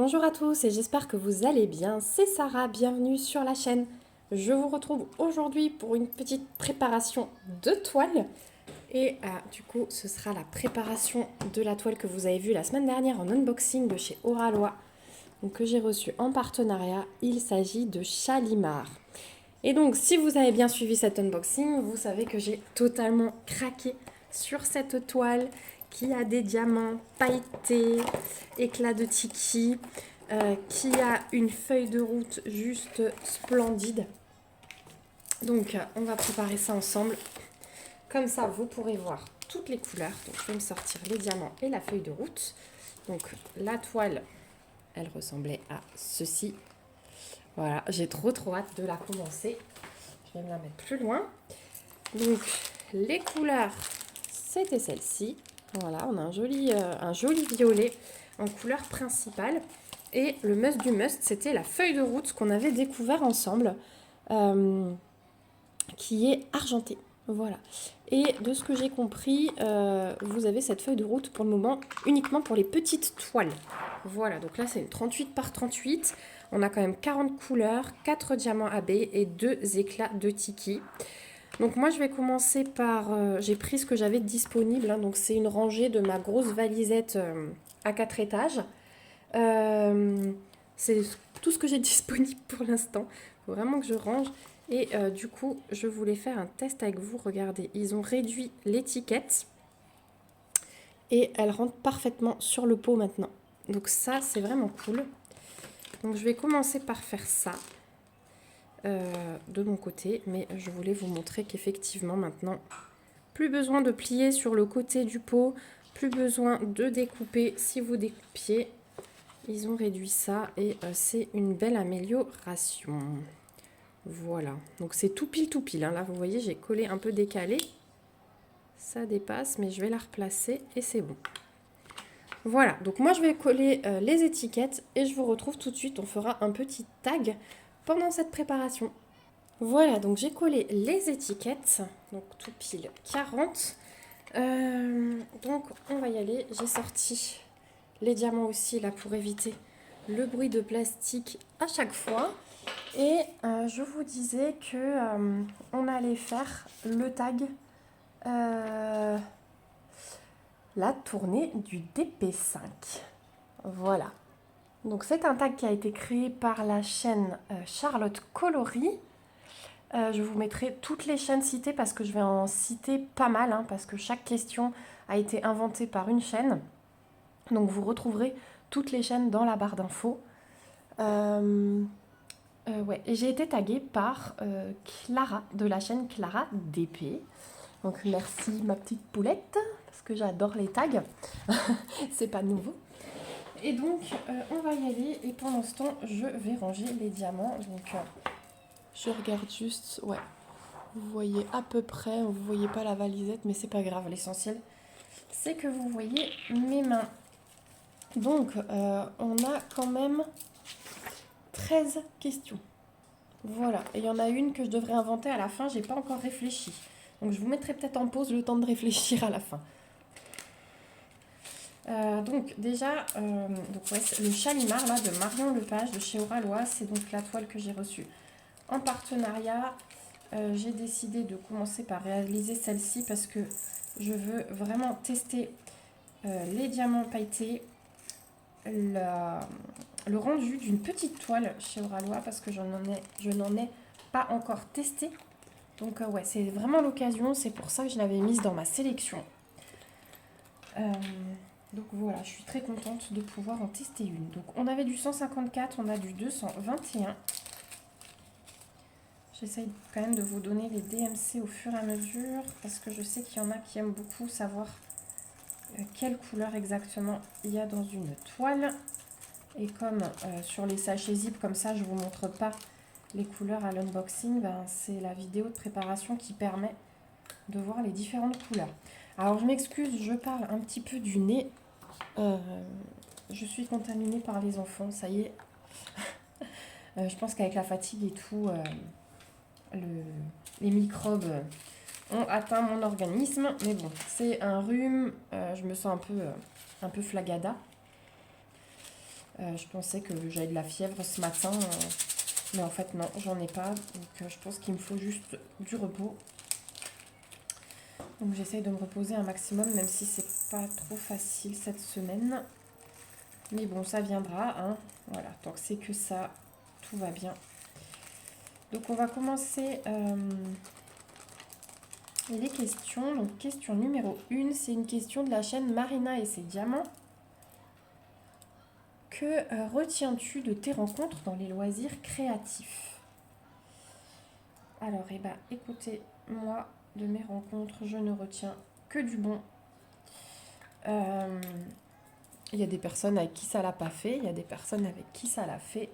Bonjour à tous et j'espère que vous allez bien. C'est Sarah, bienvenue sur la chaîne. Je vous retrouve aujourd'hui pour une petite préparation de toile. Et du coup, ce sera la préparation de la toile que vous avez vue la semaine dernière en unboxing de chez Oralois, donc que j'ai reçu en partenariat. Il s'agit de Chalimar. Et donc, si vous avez bien suivi cet unboxing, vous savez que j'ai totalement craqué sur cette toile qui a des diamants pailletés, éclats de tiki, qui a une feuille de route juste splendide. Donc, on va préparer ça ensemble. Comme ça, vous pourrez voir toutes les couleurs. Donc, je vais me sortir les diamants et la feuille de route. Donc, la toile, elle ressemblait à ceci. Voilà, j'ai trop hâte de la commencer. Je vais me la mettre plus loin. Donc, les couleurs, c'était celle-ci. Voilà, on a un joli violet en couleur principale. Et le must du must, c'était la feuille de route qu'on avait découvert ensemble, qui est argentée. Voilà. Et de ce que j'ai compris, vous avez cette feuille de route pour le moment uniquement pour les petites toiles. Voilà, donc là c'est une 38 par 38. On a quand même 40 couleurs, 4 diamants AB et 2 éclats de tiki. Donc moi je vais commencer par, j'ai pris ce que j'avais disponible, hein, donc c'est une rangée de ma grosse valisette à 4 étages. C'est tout ce que j'ai disponible pour l'instant. Il faut vraiment que je range. Et du coup, je voulais faire un test avec vous. Regardez, ils ont réduit l'étiquette et elle rentre parfaitement sur le pot maintenant. Donc ça, c'est vraiment cool. Donc je vais commencer par faire ça de mon côté. Mais je voulais vous montrer qu'effectivement, maintenant, plus besoin de plier sur le côté du pot. Plus besoin de découper si vous découpiez. Ils ont réduit ça et c'est une belle amélioration. Voilà, donc c'est tout pile, hein. Là, vous voyez, j'ai collé un peu décalé. Ça dépasse, mais je vais la replacer et c'est bon. Voilà, donc moi, je vais coller les étiquettes et je vous retrouve tout de suite. On fera un petit tag pendant cette préparation. Voilà, donc j'ai collé les étiquettes, donc tout pile 40. Donc, on va y aller. J'ai sorti les diamants aussi, là, pour éviter le bruit de plastique à chaque fois. Et je vous disais que on allait faire le tag, la tournée du DP5. Voilà. Donc c'est un tag qui a été créé par la chaîne Charlotte Coloris. Je vous mettrai toutes les chaînes citées parce que je vais en citer pas mal, hein, parce que chaque question a été inventée par une chaîne. Donc vous retrouverez toutes les chaînes dans la barre d'infos. Ouais, et j'ai été taguée par Clara de la chaîne Clara DP. Donc merci ma petite poulette, parce que j'adore les tags. C'est pas nouveau. Et donc on va y aller et pendant ce temps je vais ranger les diamants. Donc je regarde juste, ouais, vous voyez à peu près, vous voyez pas la valisette mais c'est pas grave, l'essentiel c'est que vous voyez mes mains. Donc on a quand même 13 questions. Voilà, et il y en a une que je devrais inventer à la fin, j'ai pas encore réfléchi. Donc je vous mettrai peut-être en pause le temps de réfléchir à la fin. Donc déjà, donc ouais, le Chalimar là, de Marion Lepage de chez Oralois, c'est donc la toile que j'ai reçue en partenariat. J'ai décidé de commencer par réaliser celle-ci parce que je veux vraiment tester les diamants pailletés, le rendu d'une petite toile chez Oralois parce que je n'en ai pas encore testé. Donc ouais, c'est vraiment l'occasion, c'est pour ça que je l'avais mise dans ma sélection. Donc voilà, je suis très contente de pouvoir en tester une. Donc on avait du 154, on a du 221. J'essaye quand même de vous donner les DMC au fur et à mesure parce que je sais qu'il y en a qui aiment beaucoup savoir quelle couleur exactement il y a dans une toile. Et comme sur les sachets zip comme ça, je ne vous montre pas les couleurs à l'unboxing, ben, c'est la vidéo de préparation qui permet de voir les différentes couleurs. Alors je m'excuse, je parle un petit peu du nez. Je suis contaminée par les enfants, ça y est. Je pense qu'avec la fatigue et tout, les microbes ont atteint mon organisme. Mais bon, c'est un rhume, je me sens un peu flagada. Je pensais que j'avais de la fièvre ce matin, mais en fait non, j'en ai pas. Donc je pense qu'il me faut juste du repos. Donc j'essaye de me reposer un maximum, même si c'est pas trop facile cette semaine. Mais bon, ça viendra, hein. Voilà, tant que c'est que ça, tout va bien. Donc on va commencer les questions. Donc question numéro 1, c'est une question de la chaîne Marina et ses diamants. Que retiens-tu de tes rencontres dans les loisirs créatifs? Alors, écoutez, moi, de mes rencontres, je ne retiens que du bon. Il y a des personnes avec qui ça l'a pas fait, il y a des personnes avec qui ça l'a fait.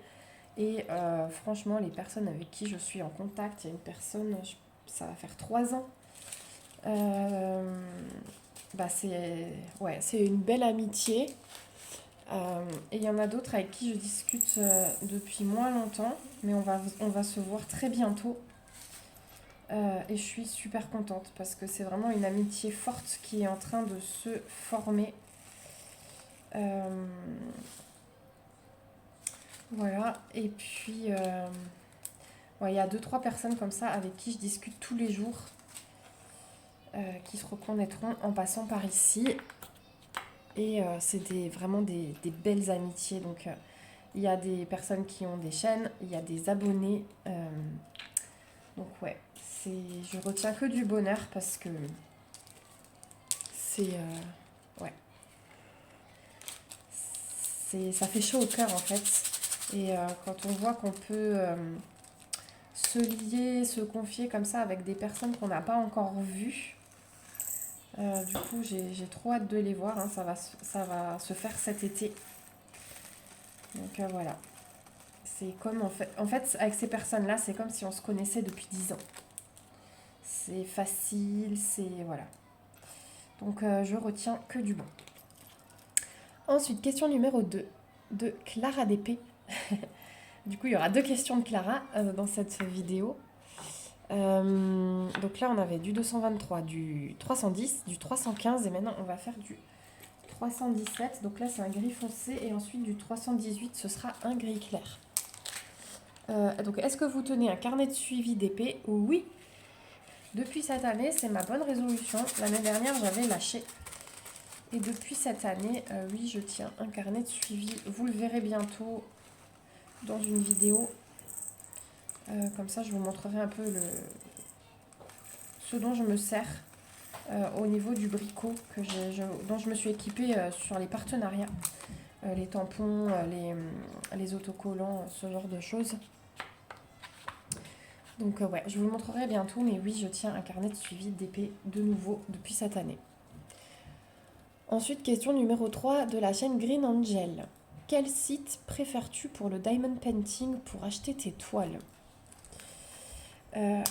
Et franchement, les personnes avec qui je suis en contact, il y a une personne, ça va faire 3 ans. C'est une belle amitié. Et il y en a d'autres avec qui je discute depuis moins longtemps, mais on va se voir très bientôt. Et je suis super contente parce que c'est vraiment une amitié forte qui est en train de se former. Voilà, et puis il y a 2-3 personnes comme ça avec qui je discute tous les jours, qui se reconnaîtront en passant par ici. Et c'est vraiment des belles amitiés. Donc il y a des personnes qui ont des chaînes, il y a des abonnés. Donc ouais, je retiens que du bonheur parce que ça fait chaud au cœur en fait. Et quand on voit qu'on peut se lier, se confier comme ça avec des personnes qu'on n'a pas encore vues, du coup j'ai trop hâte de les voir, hein. Ça va se faire cet été. Donc voilà. C'est comme en fait avec ces personnes-là, c'est comme si on se connaissait depuis 10 ans. C'est facile, voilà. Donc je retiens que du bon. Ensuite, question numéro 2 de Clara DP. Du coup, il y aura 2 questions de Clara dans cette vidéo. Donc là, on avait du 223, du 310, du 315 et maintenant, on va faire du 317. Donc là, c'est un gris foncé et ensuite du 318, ce sera un gris clair. Donc, est-ce que vous tenez un carnet de suivi d'épée? Oui. Depuis cette année, c'est ma bonne résolution. L'année dernière, j'avais lâché. Et depuis cette année, oui, je tiens un carnet de suivi. Vous le verrez bientôt dans une vidéo. Comme ça, je vous montrerai un peu ce dont je me sers au niveau du bricot dont je me suis équipée sur les partenariats. Les tampons, les autocollants, ce genre de choses. Donc ouais, je vous le montrerai bientôt, mais oui, je tiens un carnet de suivi d'épée de nouveau depuis cette année. Ensuite, question numéro 3 de la chaîne Green Angel. Quel site préfères-tu pour le diamond painting pour acheter tes toiles?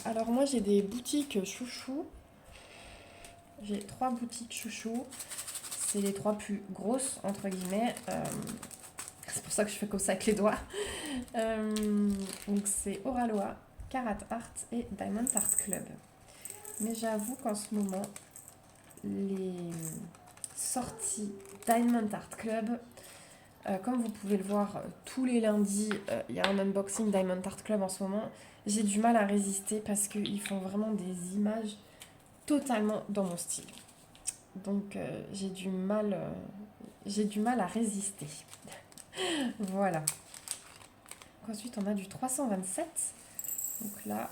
Alors moi, j'ai des boutiques chouchou. J'ai 3 boutiques chouchou. C'est les 3 plus grosses, entre guillemets. C'est pour ça que je fais comme ça avec les doigts. Donc c'est Oraloa, Carat Art et Diamond Art Club. Mais j'avoue qu'en ce moment, les sorties Diamond Art Club, comme vous pouvez le voir tous les lundis, il y a un unboxing Diamond Art Club en ce moment. J'ai du mal à résister parce qu'ils font vraiment des images totalement dans mon style. Donc j'ai du mal à résister. Voilà. Ensuite, on a du 327. Donc là,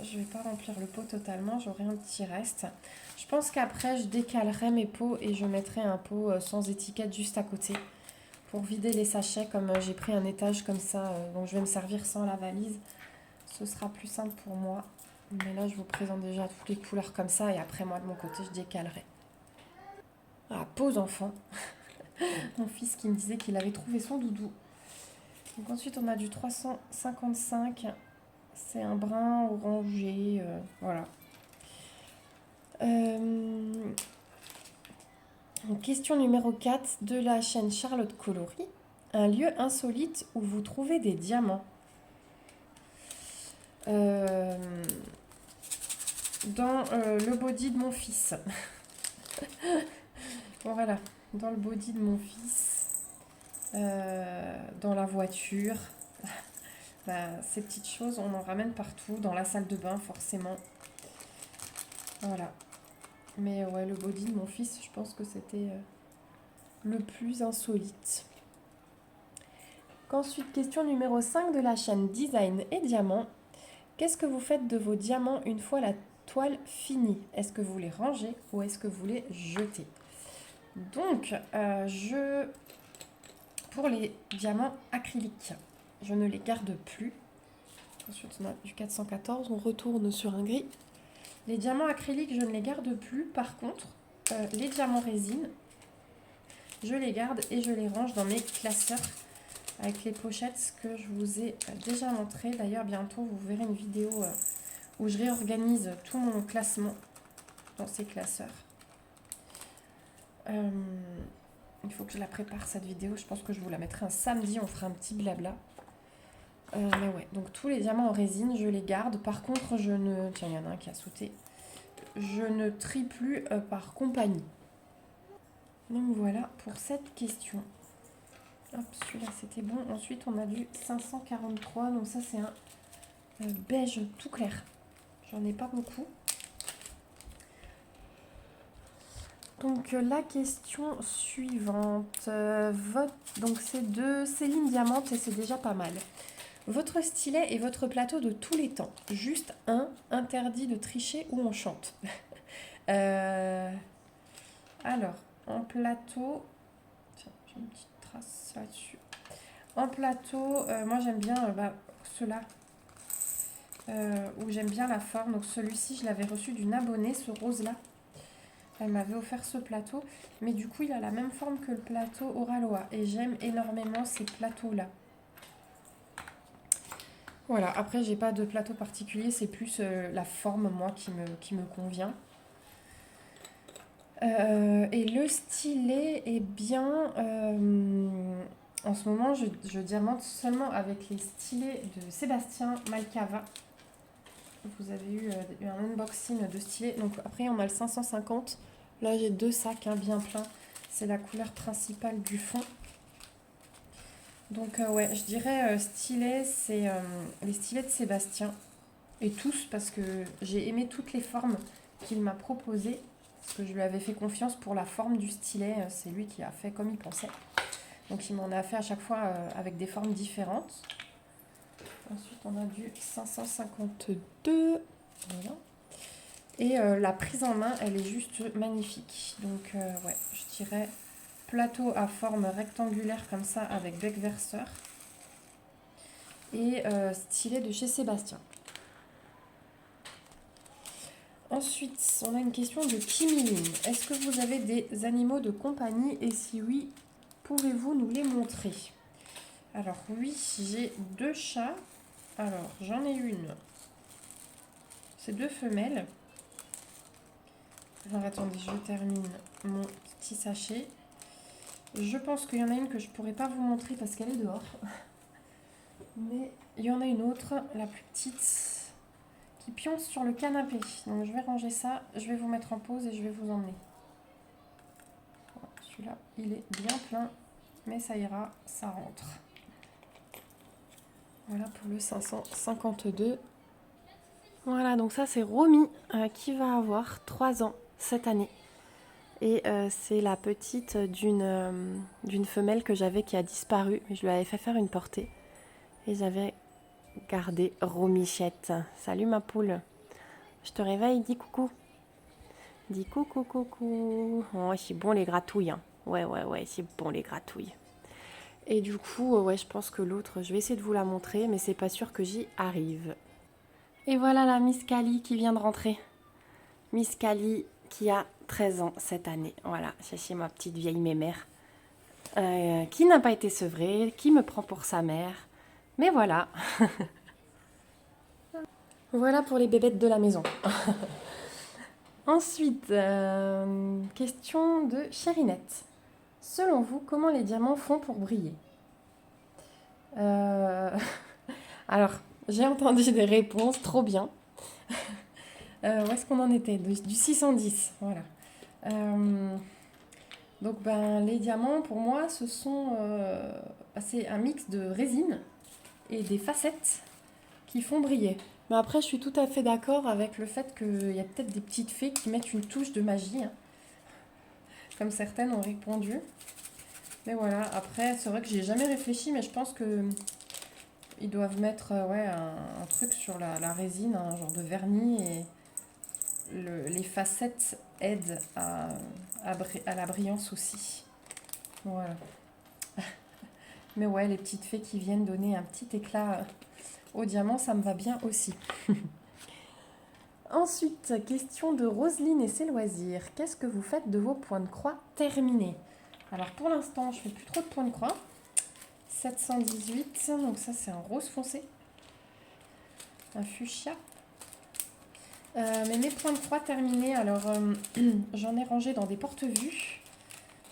je vais pas remplir le pot totalement, j'aurai un petit reste. Je pense qu'après, je décalerai mes pots et je mettrai un pot sans étiquette juste à côté pour vider les sachets. Comme j'ai pris un étage comme ça, donc je vais me servir sans la valise. Ce sera plus simple pour moi. Mais là, je vous présente déjà toutes les couleurs comme ça et après, moi, de mon côté, je décalerai. Ah, pause enfant. Mon fils qui me disait qu'il avait trouvé son doudou. Donc ensuite, on a du 355. C'est un brun orangé. Voilà. Question numéro 4 de la chaîne Charlotte Coloris. Un lieu insolite où vous trouvez des diamants. Dans le body de mon fils. Bon, voilà. Dans le body de mon fils. dans la voiture. Ces petites choses, on en ramène partout, dans la salle de bain forcément. Voilà. Mais ouais, le body de mon fils, je pense que c'était le plus insolite. Ensuite, question numéro 5 de la chaîne Design et Diamants. Qu'est-ce que vous faites de vos diamants une fois la toile finie? Est-ce que vous les rangez ou est-ce que vous les jetez? Donc, pour les diamants acryliques, je ne les garde plus. Ensuite, on a du 414, on retourne sur un gris. Les diamants acryliques, je ne les garde plus. Par contre, les diamants résine, je les garde et je les range dans mes classeurs avec les pochettes que je vous ai déjà montré. D'ailleurs, bientôt, vous verrez une vidéo où je réorganise tout mon classement dans ces classeurs. Il faut que je la prépare cette vidéo. Je pense que je vous la mettrai un samedi. On fera un petit blabla. Mais ouais, donc tous les diamants en résine, je les garde. Par contre, je ne... Tiens, il y en a un qui a sauté. Je ne trie plus par compagnie. Donc voilà pour cette question. Hop, celui-là c'était bon. Ensuite, on a du 543. Donc ça, c'est un beige tout clair. J'en ai pas beaucoup. Donc la question suivante. Donc c'est de Céline Diamante et c'est déjà pas mal. Votre stylet et votre plateau de tous les temps. Juste un, interdit de tricher ou on chante. Alors, en plateau... Tiens, j'ai une petite trace là-dessus. En plateau, moi j'aime bien ceux-là. Où j'aime bien la forme. Donc celui-ci, je l'avais reçu d'une abonnée, ce rose-là. Elle m'avait offert ce plateau. Mais du coup, il a la même forme que le plateau Oraloa. Et j'aime énormément ces plateaux-là. Voilà, après j'ai pas de plateau particulier, c'est plus la forme moi qui me convient. Et le stylet, eh bien, en ce moment je diamante seulement avec les stylets de Sébastien Malcava. Vous avez eu un unboxing de stylets, donc après on a le 550, là j'ai 2 sacs bien pleins, c'est la couleur principale du fond. Donc ouais, je dirais stylet, c'est les stylets de Sébastien. Et tous, parce que j'ai aimé toutes les formes qu'il m'a proposées. Parce que je lui avais fait confiance pour la forme du stylet. C'est lui qui a fait comme il pensait. Donc il m'en a fait à chaque fois avec des formes différentes. Ensuite on a du 552. Voilà. Et la prise en main, elle est juste magnifique. Donc ouais, je dirais plateau à forme rectangulaire comme ça avec bec verseur. Et stylet de chez Sébastien. Ensuite, on a une question de Kimiline. Est-ce que vous avez des animaux de compagnie et si oui, pouvez-vous nous les montrer? Alors oui, j'ai 2 chats. Alors, j'en ai une. C'est 2 femelles. Alors attendez, je termine mon petit sachet. Je pense qu'il y en a une que je ne pourrais pas vous montrer parce qu'elle est dehors. Mais il y en a une autre, la plus petite, qui pionce sur le canapé. Donc je vais ranger ça, je vais vous mettre en pause et je vais vous emmener. Celui-là, il est bien plein, mais ça ira, ça rentre. Voilà pour le 552. Voilà, donc ça c'est Romy qui va avoir 3 ans cette année. Et c'est la petite d'une femelle que j'avais qui a disparu. Je lui avais fait faire une portée. Et j'avais gardé Romichette. Salut ma poule. Je te réveille, dis coucou. Dis coucou, coucou. Oh, c'est bon les gratouilles. Hein. Ouais, c'est bon les gratouilles. Et du coup, ouais, je pense que l'autre, je vais essayer de vous la montrer, mais c'est pas sûr que j'y arrive. Et voilà la Miss Cali qui vient de rentrer. Miss Cali qui a 13 ans cette année. Voilà, c'est ma petite vieille mémère. Qui n'a pas été sevrée, qui me prend pour sa mère. Mais voilà. Voilà pour les bébêtes de la maison. Ensuite, question de Chérinette. Selon vous, comment les diamants font pour briller? Alors, j'ai entendu des réponses, trop bien. Où est-ce qu'on en était? Du 610, voilà. Donc ben, les diamants, pour moi, ce sont c'est un mix de résine et des facettes qui font briller. Mais après, je suis tout à fait d'accord avec le fait qu'il y a peut-être des petites fées qui mettent une touche de magie, hein, comme certaines ont répondu. Mais voilà, après, c'est vrai que j'y ai jamais réfléchi, mais je pense que ils doivent mettre ouais, un truc sur la résine, un genre de vernis, et les facettes aident à la brillance aussi. Voilà. Mais ouais, les petites fées qui viennent donner un petit éclat au diamant, ça me va bien aussi. Ensuite, question de Roselyne et ses loisirs. Qu'est-ce que vous faites de vos points de croix terminés? Alors pour l'instant, je fais plus trop de points de croix. 718, donc ça c'est un rose foncé, un fuchsia. Mais mes points de croix terminés, alors j'en ai rangé dans des porte-vues.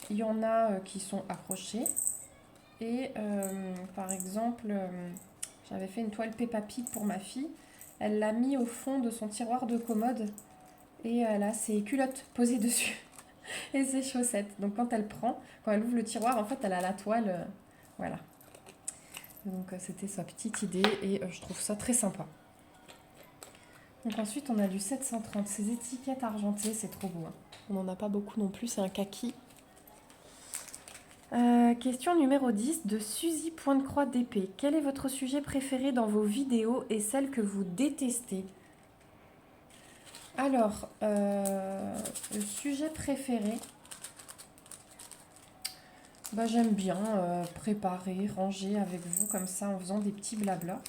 Il y en a qui sont accrochés. Et par exemple, j'avais fait une toile Peppa Pig pour ma fille. Elle l'a mis au fond de son tiroir de commode. Et elle a ses culottes posées dessus. Et ses chaussettes. Donc quand elle ouvre le tiroir, en fait, elle a la toile. Voilà. Donc c'était sa petite idée et je trouve ça très sympa. Donc ensuite, on a du 730. Ces étiquettes argentées, c'est trop beau. Hein. On n'en a pas beaucoup non plus, c'est un kaki. Question numéro 10 de Suzy Point de Croix d'épée. Quel est votre sujet préféré dans vos vidéos et celle que vous détestez? Alors, le sujet préféré, bah, j'aime bien préparer, ranger avec vous comme ça en faisant des petits blablas.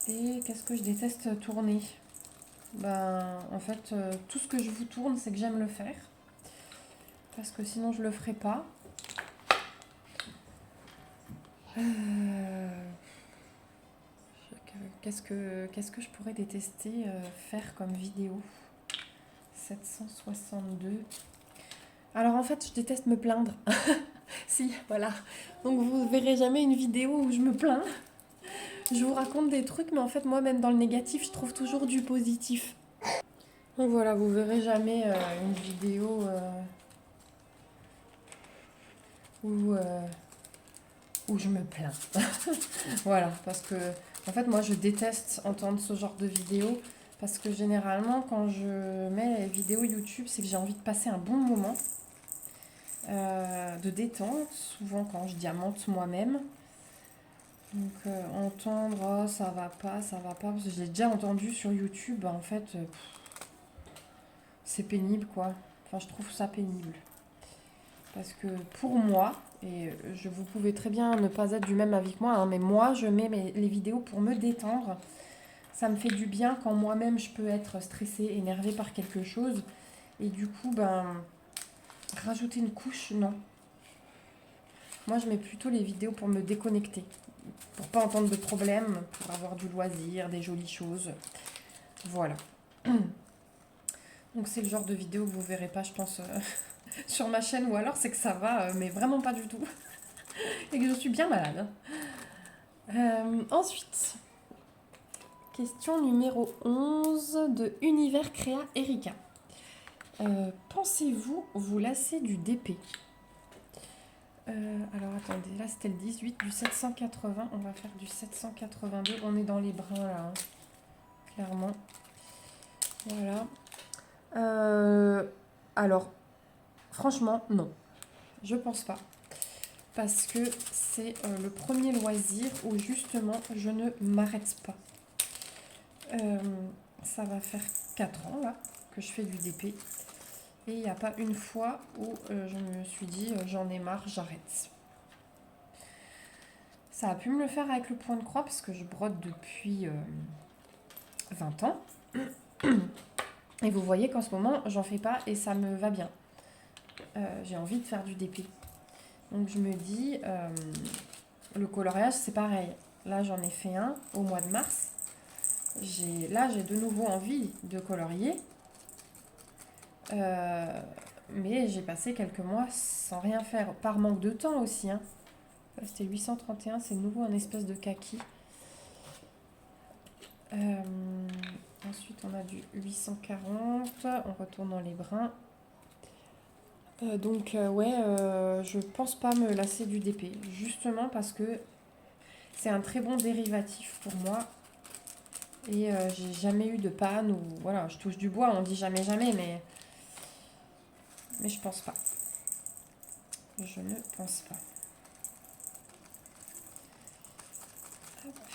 Et qu'est-ce que je déteste tourner? Ben, en fait, tout ce que je vous tourne, c'est que j'aime le faire. Parce que sinon, je le ferai pas. Qu'est-ce que je pourrais détester faire comme vidéo? 762. Alors en fait, je déteste me plaindre. Si, voilà. Donc vous verrez jamais une vidéo où je me plains. Je vous raconte des trucs, mais en fait, moi, même dans le négatif, je trouve toujours du positif. Donc voilà, vous verrez jamais une vidéo où, où je me plains. Voilà, parce que en fait, moi, je déteste entendre ce genre de vidéos. Parce que généralement, quand je mets les vidéos YouTube, c'est que j'ai envie de passer un bon moment de détente, souvent quand je diamante moi-même. Donc entendre oh, ça va pas, parce que j'ai déjà entendu sur YouTube, en fait, c'est pénible quoi. Enfin, je trouve ça pénible. Parce que pour moi, et vous pouvez très bien ne pas être du même avis que moi, hein, mais moi, je mets les vidéos pour me détendre. Ça me fait du bien quand moi-même je peux être stressée, énervée par quelque chose. Et du coup, ben, rajouter une couche, non. Moi, je mets plutôt les vidéos pour me déconnecter. Pour pas entendre de problème, pour avoir du loisir, des jolies choses. Voilà. Donc c'est le genre de vidéo que vous verrez pas, je pense, sur ma chaîne. Ou alors c'est que ça va, mais vraiment pas du tout. Et que je suis bien malade. Ensuite, question numéro 11 de Univers Créa Erika. Pensez-vous vous lasser du DP? Alors attendez, là c'était le 18 du 780, on va faire du 782, on est dans les brins là, hein, clairement. Voilà. Alors, franchement, non, je pense pas. Parce que c'est le premier loisir où justement je ne m'arrête pas. Ça va faire 4 ans là que je fais du DP. Et il n'y a pas une fois où je me suis dit j'en ai marre, j'arrête. Ça a pu me le faire avec le point de croix parce que je brode depuis 20 ans. Et vous voyez qu'en ce moment, j'en fais pas et ça me va bien. J'ai envie de faire du DP. Donc je me dis, le coloriage, c'est pareil. Là, j'en ai fait un au mois de mars. Là, j'ai de nouveau envie de colorier. Mais j'ai passé quelques mois sans rien faire, par manque de temps aussi. Hein. C'était 831, c'est de nouveau un espèce de kaki. Ensuite, on a du 840, on retourne dans les brins. Ouais, je pense pas me lasser du DP. Justement parce que c'est un très bon dérivatif pour moi. Et j'ai jamais eu de panne ou voilà, je touche du bois, on dit jamais jamais, mais je pense pas. Je ne pense pas.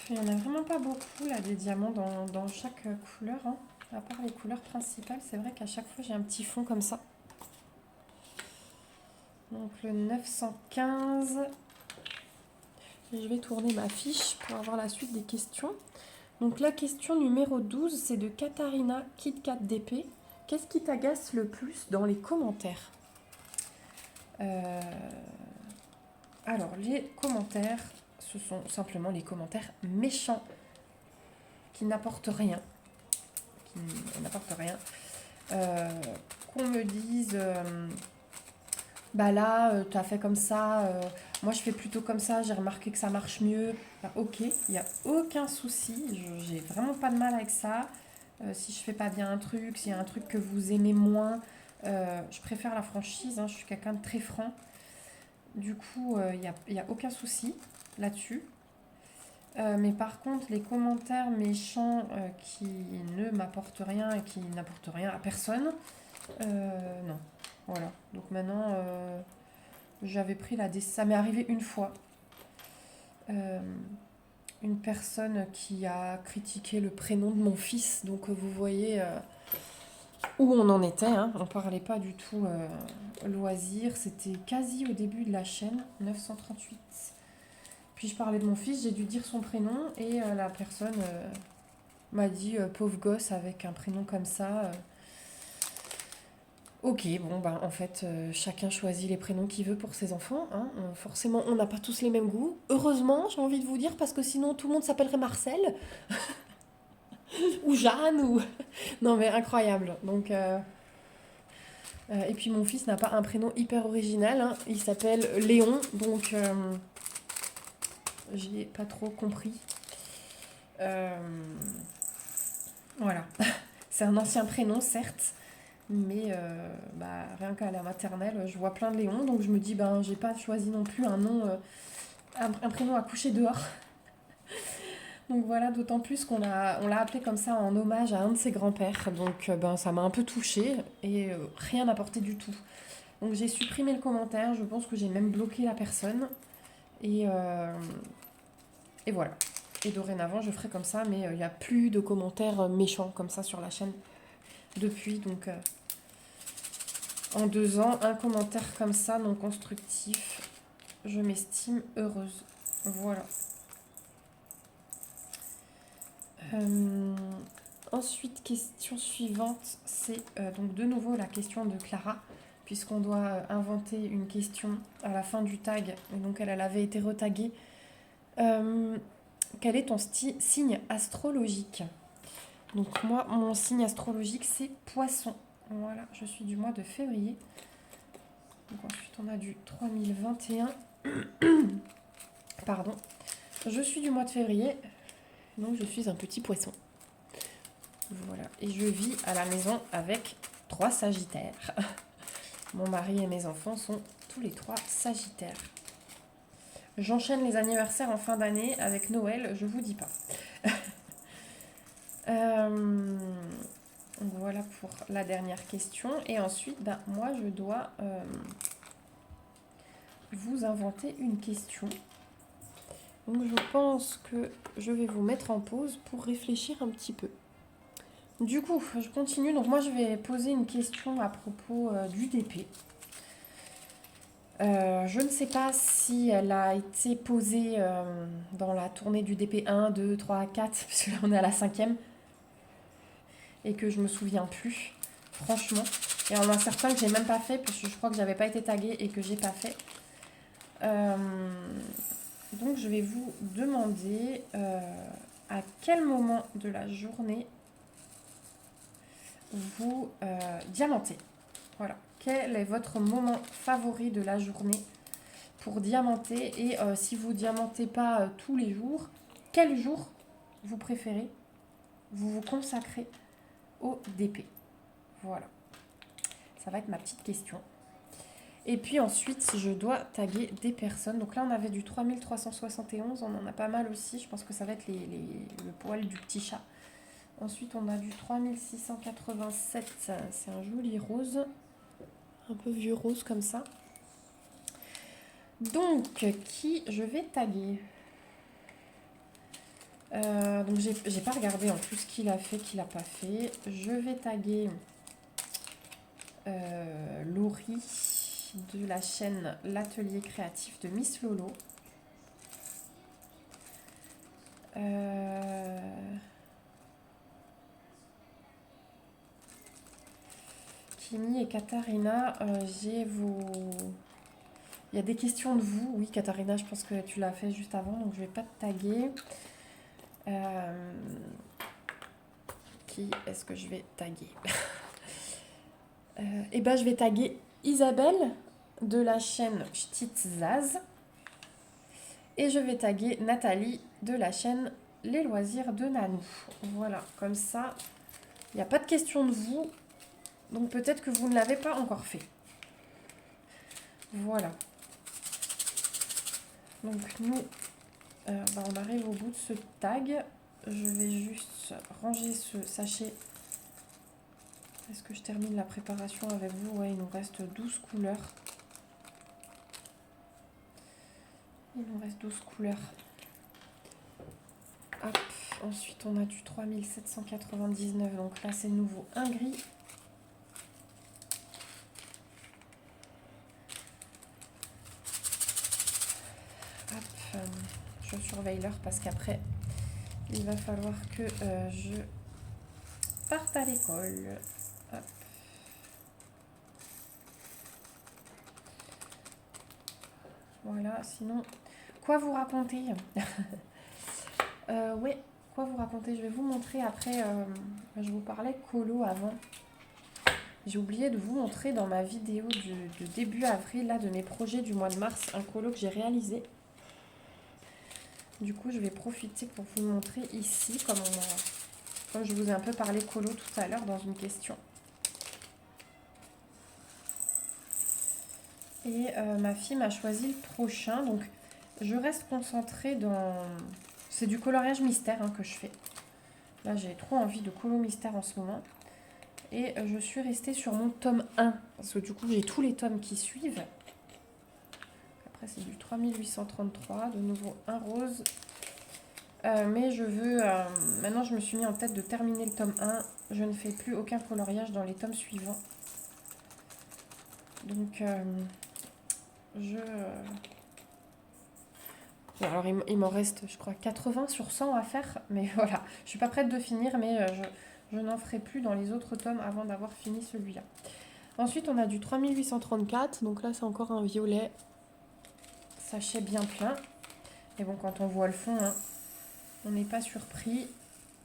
Il n'y en a vraiment pas beaucoup là des diamants dans chaque couleur, hein. À part les couleurs principales, c'est vrai qu'à chaque fois j'ai un petit fond comme ça. Donc le 915. Je vais tourner ma fiche pour avoir la suite des questions. Donc la question numéro 12, c'est de Katharina KitKat DP. Qu'est-ce qui t'agace le plus dans les commentaires? Alors les commentaires, ce sont simplement les commentaires méchants qui n'apportent rien. Qu'on me dise bah là tu as fait comme ça, moi je fais plutôt comme ça, j'ai remarqué que ça marche mieux. Bah, ok, il n'y a aucun souci, j'ai vraiment pas de mal avec ça. Si je fais pas bien un truc, s'il y a un truc que vous aimez moins, je préfère la franchise, hein, je suis quelqu'un de très franc. Du coup, y a aucun souci là-dessus. Mais par contre, les commentaires méchants qui ne m'apportent rien et qui n'apportent rien à personne, non. Voilà. Donc maintenant, j'avais pris la décision. Ça m'est arrivé une fois. Une personne qui a critiqué le prénom de mon fils. Donc vous voyez où on en était. Hein. On parlait pas du tout loisir. C'était quasi au début de la chaîne, 938. Puis je parlais de mon fils, j'ai dû dire son prénom et la personne m'a dit pauvre gosse avec un prénom comme ça. Ok, bon, bah en fait, chacun choisit les prénoms qu'il veut pour ses enfants. Hein. Forcément, on n'a pas tous les mêmes goûts. Heureusement, j'ai envie de vous dire, parce que sinon tout le monde s'appellerait Marcel ou Jeanne ou. Non, mais incroyable. Donc, et puis mon fils n'a pas un prénom hyper original. Hein. Il s'appelle Léon, donc j'ai pas trop compris. Voilà. C'est un ancien prénom, certes. Mais bah, rien qu'à la maternelle, je vois plein de Léon, donc je me dis, ben, j'ai pas choisi non plus un nom, un prénom à coucher dehors. Donc voilà, d'autant plus on l'a appelé comme ça en hommage à un de ses grands-pères, donc ben, ça m'a un peu touchée et rien n'apporté du tout. Donc j'ai supprimé le commentaire, je pense que j'ai même bloqué la personne et, et voilà. Et dorénavant, je ferai comme ça, mais il n'y a plus de commentaires méchants comme ça sur la chaîne depuis, donc. En 2 ans, un commentaire comme ça, non constructif, je m'estime heureuse. Voilà. Ensuite, question suivante, c'est donc de nouveau la question de Clara, puisqu'on doit inventer une question à la fin du tag, et donc elle avait été retaguée. Quel est ton signe astrologique? Donc moi, mon signe astrologique, c'est Poisson. Voilà, je suis du mois de février. Donc ensuite, on a du 3021. Pardon. Je suis du mois de février, donc je suis un petit poisson. Voilà. Et je vis à la maison avec 3 sagittaires. Mon mari et mes enfants sont tous les 3 sagittaires. J'enchaîne les anniversaires en fin d'année avec Noël, je vous dis pas. Donc voilà pour la dernière question. Et ensuite, ben, moi, je dois vous inventer une question. Donc je pense que je vais vous mettre en pause pour réfléchir un petit peu. Du coup, je continue. Donc moi, je vais poser une question à propos du DP. Je ne sais pas si elle a été posée dans la tournée du DP 1, 2, 3, 4, parce que là on est à la 5e, et que je me souviens plus, franchement. Et il y en a certains que j'ai même pas fait, parce que je crois que j'avais pas été taguée et que j'ai pas fait. Donc je vais vous demander à quel moment de la journée vous diamantez. Voilà. Quel est votre moment favori de la journée pour diamanter? Et si vous diamantez pas tous les jours, quel jour vous préférez vous consacrer au DP? Voilà. Ça va être ma petite question. Et puis ensuite, je dois taguer des personnes. Donc là, on avait du 3371, on en a pas mal aussi. Je pense que ça va être le poil du petit chat. Ensuite, on a du 3687, c'est un joli rose. Un peu vieux rose comme ça. Donc, qui je vais taguer? Donc j'ai pas regardé en plus qui l'a fait, qui l'a pas fait. Je vais taguer Laurie de la chaîne L'Atelier Créatif de Miss Lolo. Kimi et Katharina, il y a des questions de vous. Oui, Katharina, je pense que tu l'as fait juste avant, donc je vais pas te taguer. Qui est-ce que je vais taguer? Eh ben, je vais taguer Isabelle de la chaîne Ch'titzaz. Et je vais taguer Nathalie de la chaîne Les Loisirs de Nanou. Voilà, comme ça, il n'y a pas de question de vous. Donc peut-être que vous ne l'avez pas encore fait. Voilà. Donc nous, on arrive au bout de ce tag. Je vais juste ranger ce sachet. Est-ce que je termine la préparation avec vous? Ouais, il nous reste 12 couleurs. Il nous reste 12 couleurs. Hop. Ensuite, on a du 3799. Donc là, c'est nouveau un gris. Hop. Je surveille l'heure parce qu'après, il va falloir que je parte à l'école. Hop. Voilà, sinon, quoi vous raconter? Ouais, quoi vous raconter? Je vais vous montrer après. Je vous parlais colo avant. J'ai oublié de vous montrer dans ma vidéo de début avril, là, de mes projets du mois de mars, un colo que j'ai réalisé. Du coup, je vais profiter pour vous montrer ici, comme je vous ai un peu parlé colo tout à l'heure dans une question. Et ma fille m'a choisi le prochain, donc je reste concentrée dans... C'est du coloriage mystère que je fais. Là, j'ai trop envie de colo mystère en ce moment. Et je suis restée sur mon tome 1, parce que du coup, j'ai tous les tomes qui suivent. Après, c'est du 3833, de nouveau un rose. Mais je veux... maintenant, je me suis mis en tête de terminer le tome 1. Je ne fais plus aucun coloriage dans les tomes suivants. Donc, Bon, alors, il m'en reste, je crois, 80 sur 100 à faire. Mais voilà, je suis pas prête de finir, mais je n'en ferai plus dans les autres tomes avant d'avoir fini celui-là. Ensuite, on a du 3834. Donc là, c'est encore un violet. Sachet bien plein. Et bon, quand on voit le fond, on n'est pas surpris.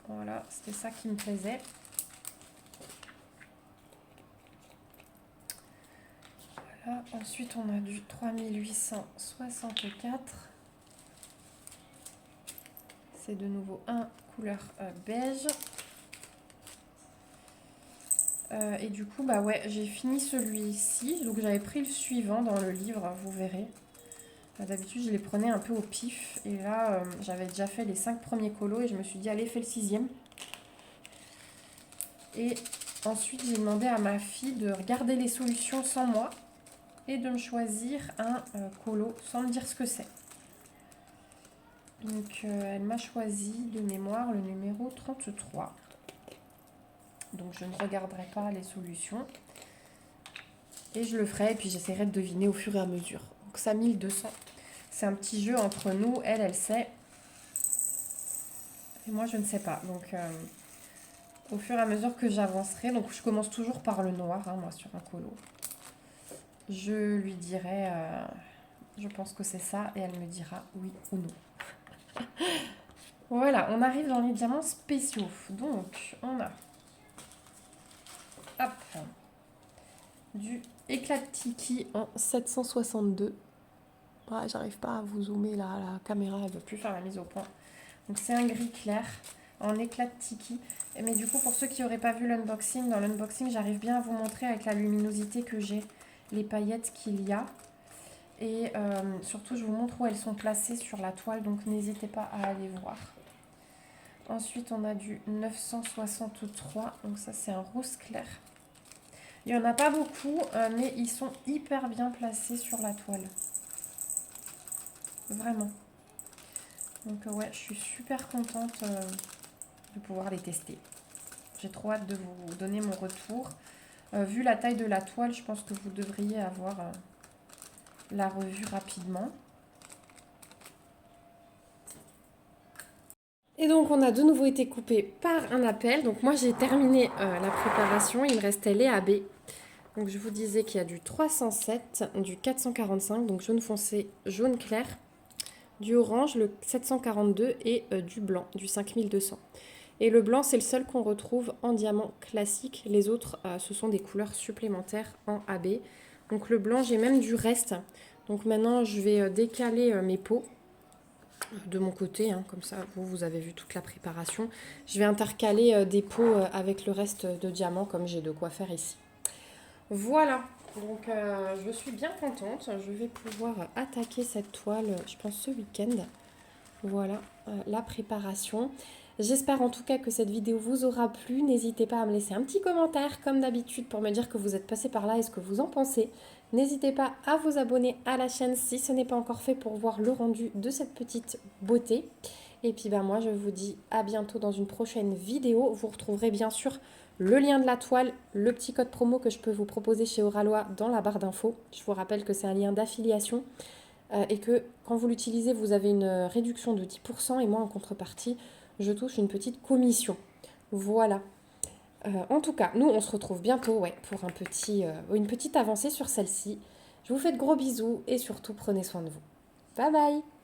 Voilà, c'était ça qui me plaisait. Voilà, ensuite on a du 3864. C'est de nouveau un couleur beige. Et du coup, bah ouais, j'ai fini celui-ci. Donc j'avais pris le suivant dans le livre, vous verrez. D'habitude, je les prenais un peu au pif. Et là, j'avais déjà fait les 5 premiers colos et je me suis dit, allez, fais le 6e. Et ensuite, j'ai demandé à ma fille de regarder les solutions sans moi et de me choisir un colo sans me dire ce que c'est. Donc, elle m'a choisi de mémoire le numéro 33. Donc, je ne regarderai pas les solutions. Et je le ferai, et puis j'essaierai de deviner au fur et à mesure. Donc, ça, 1200. C'est un petit jeu entre nous. Elle sait. Et moi, je ne sais pas. Donc, au fur et à mesure que j'avancerai, donc je commence toujours par le noir, moi, sur un colo. Je lui dirai, je pense que c'est ça, et elle me dira oui ou non. Voilà, on arrive dans les diamants spéciaux. Donc, on a hop, du éclat de tiki en 762. Ouais, j'arrive pas à vous zoomer là, la caméra, elle veut plus faire la mise au point. Donc, c'est un gris clair en éclat de tiki. Mais du coup, pour ceux qui n'auraient pas vu l'unboxing, dans l'unboxing, j'arrive bien à vous montrer avec la luminosité que j'ai les paillettes qu'il y a. Et surtout, je vous montre où elles sont placées sur la toile, donc n'hésitez pas à aller voir. Ensuite, on a du 963, donc ça c'est un rose clair. Il n'y en a pas beaucoup, mais ils sont hyper bien placés sur la toile. Vraiment. Donc ouais, je suis super contente de pouvoir les tester. J'ai trop hâte de vous donner mon retour. Vu la taille de la toile, je pense que vous devriez avoir la revue rapidement. Et donc on a de nouveau été coupé par un appel. Donc moi j'ai terminé la préparation, il me restait les AB. Donc je vous disais qu'il y a du 307, du 445, donc jaune foncé, jaune clair, du orange, le 742 et du blanc, du 5200. Et le blanc c'est le seul qu'on retrouve en diamant classique. Les autres ce sont des couleurs supplémentaires en AB. Donc le blanc j'ai même du reste. Donc maintenant je vais décaler mes pots de mon côté, hein, comme ça vous avez vu toute la préparation. Je vais intercaler des pots avec le reste de diamants comme j'ai de quoi faire ici. Voilà, donc je suis bien contente. Je vais pouvoir attaquer cette toile, je pense, ce week-end. Voilà la préparation. J'espère en tout cas que cette vidéo vous aura plu. N'hésitez pas à me laisser un petit commentaire comme d'habitude pour me dire que vous êtes passé par là et ce que vous en pensez. N'hésitez pas à vous abonner à la chaîne si ce n'est pas encore fait pour voir le rendu de cette petite beauté. Et puis moi je vous dis à bientôt dans une prochaine vidéo. Vous retrouverez bien sûr le lien de la toile, le petit code promo que je peux vous proposer chez Oralois dans la barre d'infos. Je vous rappelle que c'est un lien d'affiliation. Et que quand vous l'utilisez, vous avez une réduction de 10% et moi en contrepartie, je touche une petite commission. Voilà. En tout cas, nous on se retrouve bientôt pour une petite avancée sur celle-ci. Je vous fais de gros bisous et surtout prenez soin de vous. Bye bye!